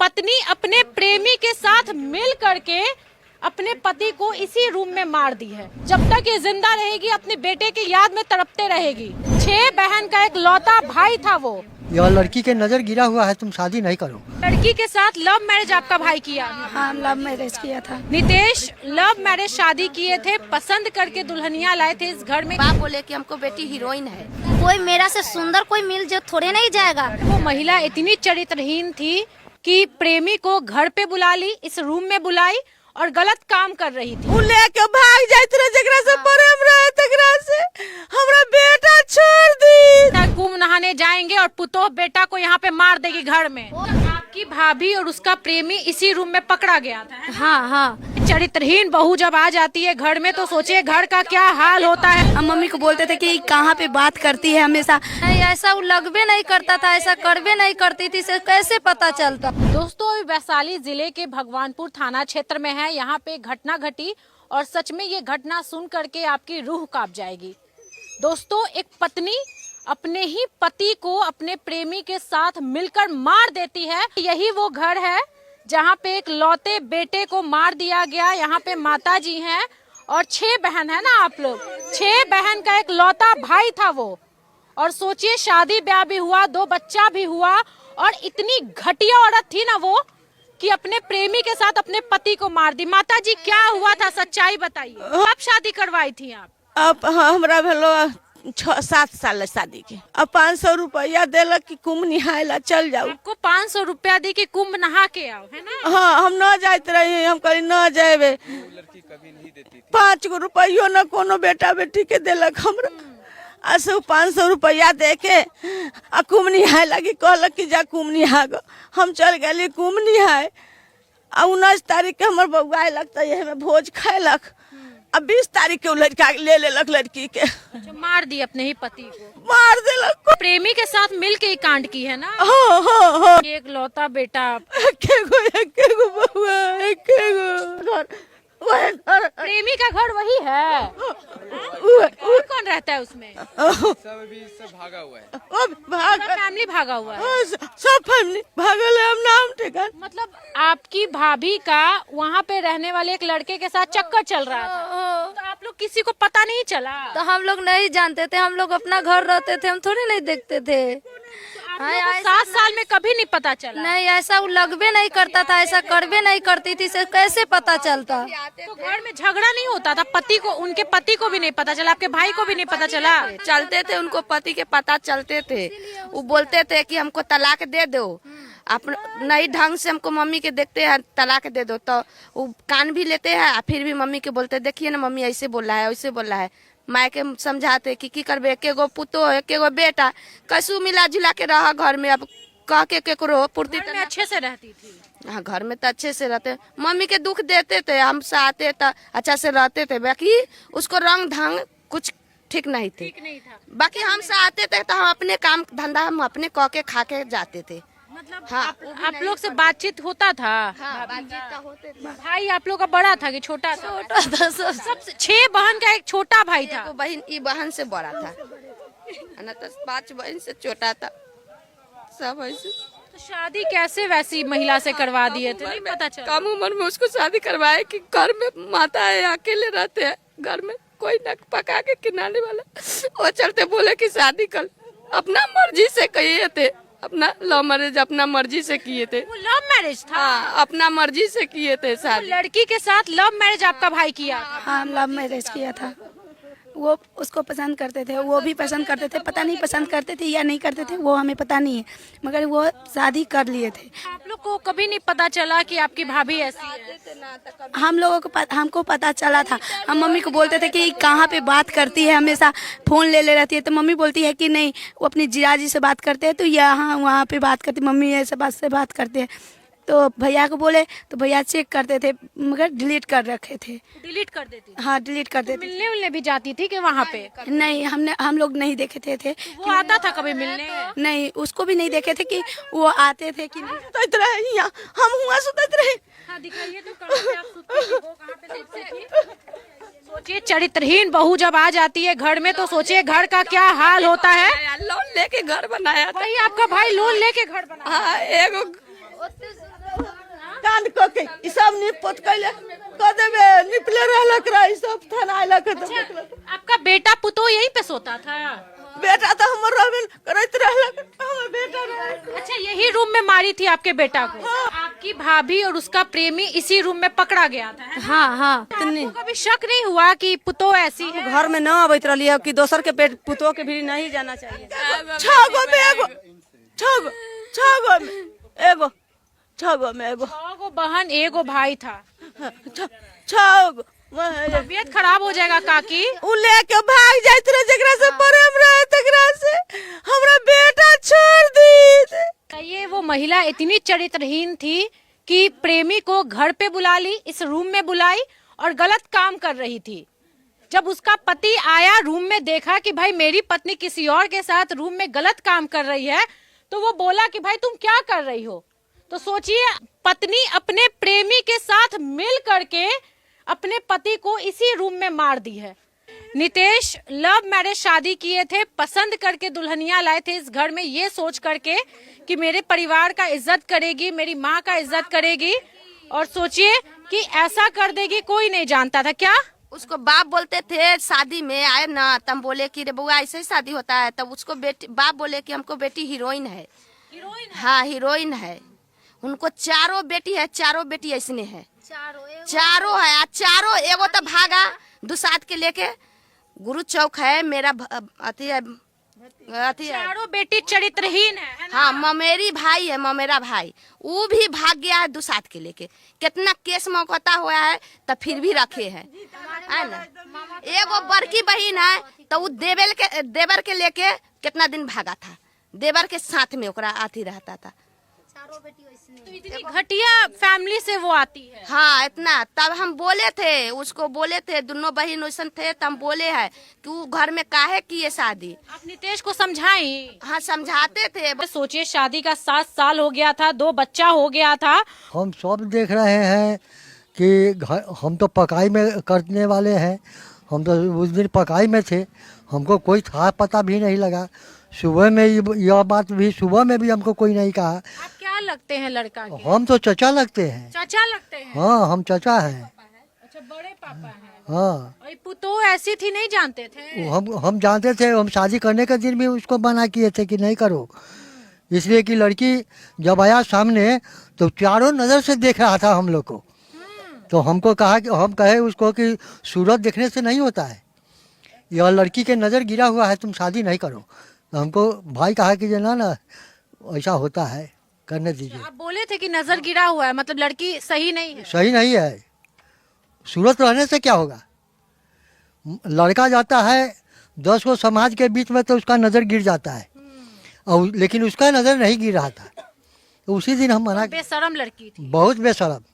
पत्नी अपने प्रेमी के साथ मिल करके अपने पति को इसी रूम में मार दी है। जब तक ये जिंदा रहेगी अपने बेटे की याद में तड़पते रहेगी। 6 बहन का एक लौता भाई था वो। यह लड़की के नजर गिरा हुआ है, तुम शादी नहीं करो। लड़की के साथ लव मैरिज आपका भाई किया? हाँ, लव मैरिज किया था। नितेश लव मैरिज शादी किए थे, पसंद करके दुल्हनिया लाए थे इस घर में। बाप बोले कि हमको बेटी हीरोइन है, कोई मेरा से सुंदर कोई मिल जो थोड़े नहीं जाएगा। वो महिला इतनी चरित्रहीन थी कि प्रेमी को घर पे बुला ली, इस रूम में बुलाई और गलत काम कर रही थी। उ लेके भाग जाइत रहे, जकरा से प्रेम रहे तकरा से हमरा बेटा छोड़ दी। कुंभ नहाने जाएंगे और पुतोह बेटा को यहाँ पे मार देगी घर में। आपकी भाभी और उसका प्रेमी इसी रूम में पकड़ा गया था। हाँ हाँ, चरित्रहीन बहू जब आ जाती है घर में तो सोचिए घर का क्या हाल होता है। हम मम्मी को बोलते थे कि कहाँ पे बात करती है हमेशा। नहीं, ऐसा वो लगबे नहीं करता था, ऐसा करबे नहीं करती थी, से कैसे पता चलता। दोस्तों, वैशाली जिले के भगवानपुर थाना क्षेत्र में है। यहाँ पे घटना घटी और सच में ये घटना सुन करके आपकी रूह कांप जाएगी। दोस्तों, एक पत्नी अपने ही पति को अपने प्रेमी के साथ मिलकर मार देती है। यही वो घर है जहाँ पे एक लौते बेटे को मार दिया गया। यहाँ पे माता जी हैं और 6 बहन है ना आप लोग। 6 बहन का एक लौता भाई था वो। और सोचिए शादी ब्याह भी हुआ, 2 बच्चा भी हुआ और इतनी घटिया औरत थी ना वो कि अपने प्रेमी के साथ अपने पति को मार दी। माता जी क्या हुआ था, सच्चाई बताइए। कब शादी करवाई थी आप? अब हमरा भेलो 6-7 साल शादी के। अब 500 रुपया देलक कि कुंभ निहाय ला चल जाऊ। आपको 500 रुपया दी कि कुंभ नहा के आओ, है ना? हाँ, हम न जाइत रही, हम कहीं न जाए। 5 गो रुपयो न कोनो बेटा बेटी के देलक हमरा। असु 500 रुपया दे के आ कुंभ निहाय लगी, कहलक कि जा कुंभ निहा गो। हम चल गए कुंभ निहाय। आ 19 तारीख के हमर बउआ लगता है में भोज खायलक। अब 20 तारीख के उ लड़का ले लेलक लड़की के। अच्छा, मार दी अपने ही पति को, मार देलक। प्रेमी के साथ मिल के ही कांड की है ना। हाँ हाँ हाँ, एक लौता बेटा, एके गो बउआ, एके गो घर, वही घर। प्रेमी का घर वही है। और कौन रहता है उसमें? सब भागा हुआ है। अब भाग फैमिली भागा हुआ है। सब फैमिली भागल है। हम नाम ठिकान। मतलब आपकी भाभी का वहाँ पे रहने वाले एक लड़के के साथ चक्कर चल रहा था, तो आप लोग किसी को पता नहीं चला? तो हम लोग नहीं जानते थे, हम लोग अपना घर रहते थे, हम थोड़ी नहीं देखते थे। 7 साल में कभी नहीं पता चला? नहीं, ऐसा वो लगबे नहीं करता था, ऐसा करबे नहीं करती थी, से कैसे पता चलता। तो घर में झगड़ा नहीं होता था? पति को, उनके पति को भी नहीं पता चला, आपके भाई को भी नहीं पता चला? चलते थे, उनको पति के पता चलते थे। वो बोलते थे कि हमको तलाक दे दो, आप नई ढंग से हमको मम्मी के देखते हैं तलाक दे दो। तो वो कान भी लेते हैं, फिर भी मम्मी के बोलते देखिए ना मम्मी ऐसे बोल रहा है, वैसे बोल रहा है। माँ के समझाते कि की करबे, एके गो पुतो एके गो बेटा, कैसू मिला जुला के रहा घर में। अब कह के केकरो पूर्ति अच्छे से रहती थी। हाँ, घर में तो अच्छे से रहते, मम्मी के दुख देते थे, हम साथे तो अच्छा से रहते थे। बाकी उसको रंग ढंग कुछ ठीक नहीं थे। ठीक नहीं था। बाकी हम साथे थे तो हम अपने काम धंधा हम अपने कह के खा के जाते थे। मतलब हाँ, आप लोग से बातचीत होता था? हाँ, बातचीत तो होते थे। भाई आप लोग का बड़ा था कि छोटा था? छोटा था सब। सबसे 6 बहन का एक छोटा भाई था। एगो बहन, ई बहन से बड़ा था, ना तो 5 बहन से छोटा था सब ऐसे। तो शादी कैसे वैसी महिला से करवा दिए थे? नहीं पता चला? कम उम्र में उसको शादी करवाए कि घर में माता है, अकेले रहते हैं घर में, कोई न पका के खिलाने वाला। वो चलते बोले कि शादी कर, अपना मर्जी से किए थे, अपना लव मैरिज अपना मर्जी से किए थे। वो लव मैरिज था? हाँ, अपना मर्जी से किए थे तो शादी। लड़की के साथ लव मैरिज आपका भाई किया? हाँ, लव मैरिज किया था। वो उसको पसंद करते थे, वो भी पसंद करते थे, पता नहीं पसंद करते थे या नहीं करते थे, वो हमें पता नहीं है, मगर वो शादी कर लिए थे। आप लोग को कभी नहीं पता चला कि आपकी भाभी ऐसी है? हम लोगों को हमको पता चला था। हम मम्मी को बोलते थे कि कहाँ पे बात करती है, हमेशा फोन ले रहती है। तो मम्मी बोलती है कि नहीं, वो अपनी जीजाजी से बात करते हैं, तो यहाँ वहाँ पे बात करती, मम्मी ऐसे बात से बात करते हैं। तो भैया को बोले तो भैया चेक करते थे, मगर डिलीट कर रखे थे। डिलीट कर देती थी? हाँ, डिलीट कर देते। मिलने उलने भी जाती थी कि वहाँ पे? नहीं, हम लोग नहीं देखे थे। वो आता था कभी मिलने? नहीं, उसको भी नहीं देखे थे कि वो आते थे कि नहीं। सुतत रहे यहाँ, हम हुआ सुतत रहे। हाँ, दिखाइए तो कहाँ पे आप सुतती थी, वो कहाँ पे सुतती थी? सोचिए चरित्रहीन बहू जब आ जाती है घर में तो सोचिए घर का क्या हाल होता है। लोन लेके घर बनाया था। भाई आपका भाई लोन लेके घर बना? हाँ, एगो कांड के ई सब निपत कैले क देबे निपले रहलक रह सब थाना आइलक आपका बेटा पुतो यहीं पे सोता था? बेटा तो हमर रहबे करैत रहलक हमर बेटा रहे। अच्छा, यही रूम में मारी थी आपके बेटा को? आपकी भाभी और उसका प्रेमी इसी रूम में पकड़ा गया था, है ना? हाँ हाँ। आपको कभी शक नहीं हुआ कि पुतो ऐसी है? घर में न अबैत रही है कि दोसर के पेट पुतो के भी नहीं जाना चाहिए। छगो में एगो छगो में एगो 6 बहन 1 भाई था। छगो तबीयत खराब हो जाएगा काकी। उ लेके भाग जाइत रहे जकरा से प्रेम रहे तकरा से हमरा बेटा छोड़ दी। ये वो महिला इतनी चरित्रहीन थी कि प्रेमी को घर पे बुला ली, इस रूम में बुलाई और गलत काम कर रही थी। जब उसका पति आया, रूम में देखा कि भाई मेरी पत्नी किसी और के साथ रूम में गलत काम कर रही है, तो वो बोला कि भाई तुम क्या कर रही हो। तो सोचिए, पत्नी अपने प्रेमी के साथ मिल करके अपने पति को इसी रूम में मार दी है। नितेश लव मैरिज शादी किए थे, पसंद करके दुल्हनिया लाए थे इस घर में, ये सोच करके कि मेरे परिवार का इज्जत करेगी, मेरी माँ का इज्जत करेगी, और सोचिए कि ऐसा कर देगी। कोई नहीं जानता था क्या? उसको बाप बोलते थे शादी में आए ना, तब बोले कि रे बउआ ऐसे ही शादी होता है। तब उसको बाप बोले कि हमको बेटी हीरोइन है। हाँ, हीरोइन है। उनको 4 बेटी है, 4 बेटी ऐसने है, चारों है। चारों एगो तो भागा दुसाद के लेके, गुरु चौक है मेरा अथी है। चारों बेटी चरित्रहीन है ना? हाँ, ममेरी भाई है, ममेरा भाई, वो भी भाग गया है दुसाद के लेके। कितना केस मौकता हुआ है, तब फिर भी रखे है ना। एगो बड़की बहन है, तो वो देवर के लेके कितना दिन भागा था, देवर के साथ में ओकरा आती रहता था। तो इतनी घटिया फैमिली से वो आती है। हाँ, इतना। तब हम बोले थे उसको, बोले थे दोनों बहन वैसन थे, तब हम बोले हैं कि वो घर में काहे की ये शादी। आप नितेश को समझाई? हाँ, समझाते थे। सोचिए, शादी का 7 साल हो गया था, 2 बच्चा हो गया था। हम सब देख रहे हैं कि हम तो पकाई में करने वाले हैं, हम तो उस दिन पकाई में थे, हमको कोई था पता भी नहीं लगा। सुबह में यह बात भी, सुबह में भी हमको कोई नहीं कहा। आप क्या लगते हैं लड़का के? हम तो चचा लगते हैं। चाचा लगते हैं? हाँ, हम चचा हैं। अच्छा, बड़े पापा हैं। हाँ, और पुतो ऐसी थी, नहीं जानते थे? हम जानते थे। हम शादी करने के दिन भी उसको मना किए थे कि नहीं करो, इसलिए कि लड़की जब आया सामने तो चारों नज़र से देख रहा था हम लोग को। तो हमको कहा कि हम कहे उसको कि सूरत देखने से नहीं होता है, यह लड़की के नज़र गिरा हुआ है, तुम शादी नहीं करो। तो हमको भाई कहा कि ना ऐसा होता है, करने दीजिए। आप बोले थे कि नजर गिरा हुआ है, मतलब लड़की सही नहीं है? सही नहीं है, सूरत रहने से क्या होगा। लड़का जाता है 10 को समाज के बीच में तो उसका नज़र गिर जाता है, और लेकिन उसका नज़र नहीं गिर रहा था। तो उसी दिन हम मना, बेशरम लड़की थी, बहुत बेशरम।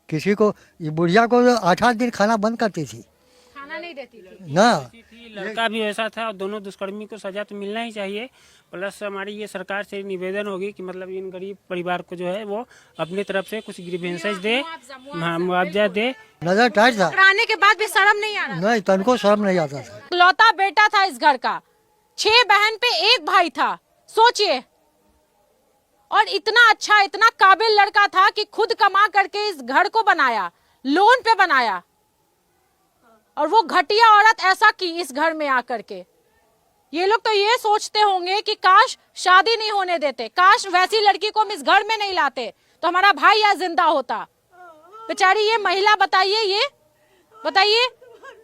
किसी को, ये बुढ़िया को 8-8 दिन खाना बंद करती थी, खाना नहीं देती थी ना। लड़का भी वैसा था, और दोनों दुष्कर्मी को सजा तो मिलना ही चाहिए। प्लस हमारी ये सरकार से निवेदन होगी कि मतलब इन गरीब परिवार को जो है वो अपनी तरफ से कुछ ग्रीवेंसेस दे, मुआवजा दे। नजर टाइट था, पकड़ाने के बाद भी शर्म नहीं आ रहा? नहीं, तनको शर्म नहीं आता था। लौता बेटा था इस घर का, 6 बहन पे 1 भाई था, सोचिए। और इतना अच्छा, इतना काबिल लड़का था कि खुद कमा करके इस घर को बनाया, लोन पे बनाया। और वो घटिया औरत ऐसा की इस घर में आकर के। ये लोग तो ये सोचते होंगे कि काश शादी नहीं होने देते, काश वैसी लड़की को हम इस घर में नहीं लाते तो हमारा भाई आज जिंदा होता। बेचारी ये महिला, बताइए,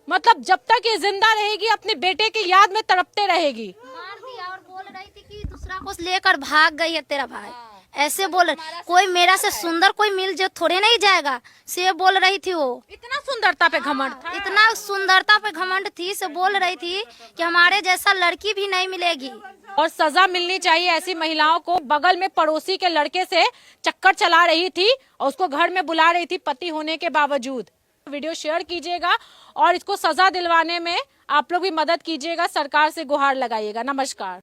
मतलब जब तक ये जिंदा रहेगी अपने बेटे की याद में तड़पते रहेगी। मार दिया और बोल रही थी कि दूसरा को लेकर भाग गई है तेरा भाई, ऐसे बोल रही। कोई मेरा से सुंदर कोई मिल जो थोड़े नहीं जाएगा, से बोल रही थी वो। इतना सुंदरता पे घमंड था, इतना सुंदरता पे घमंड थी, से बोल रही थी कि हमारे जैसा लड़की भी नहीं मिलेगी। और सजा मिलनी चाहिए ऐसी महिलाओं को। बगल में पड़ोसी के लड़के से चक्कर चला रही थी और उसको घर में बुला रही थी पति होने के बावजूद। वीडियो शेयर कीजिएगा और इसको सजा दिलवाने में आप लोग भी मदद कीजिएगा, सरकार से गुहार लगाइएगा। नमस्कार।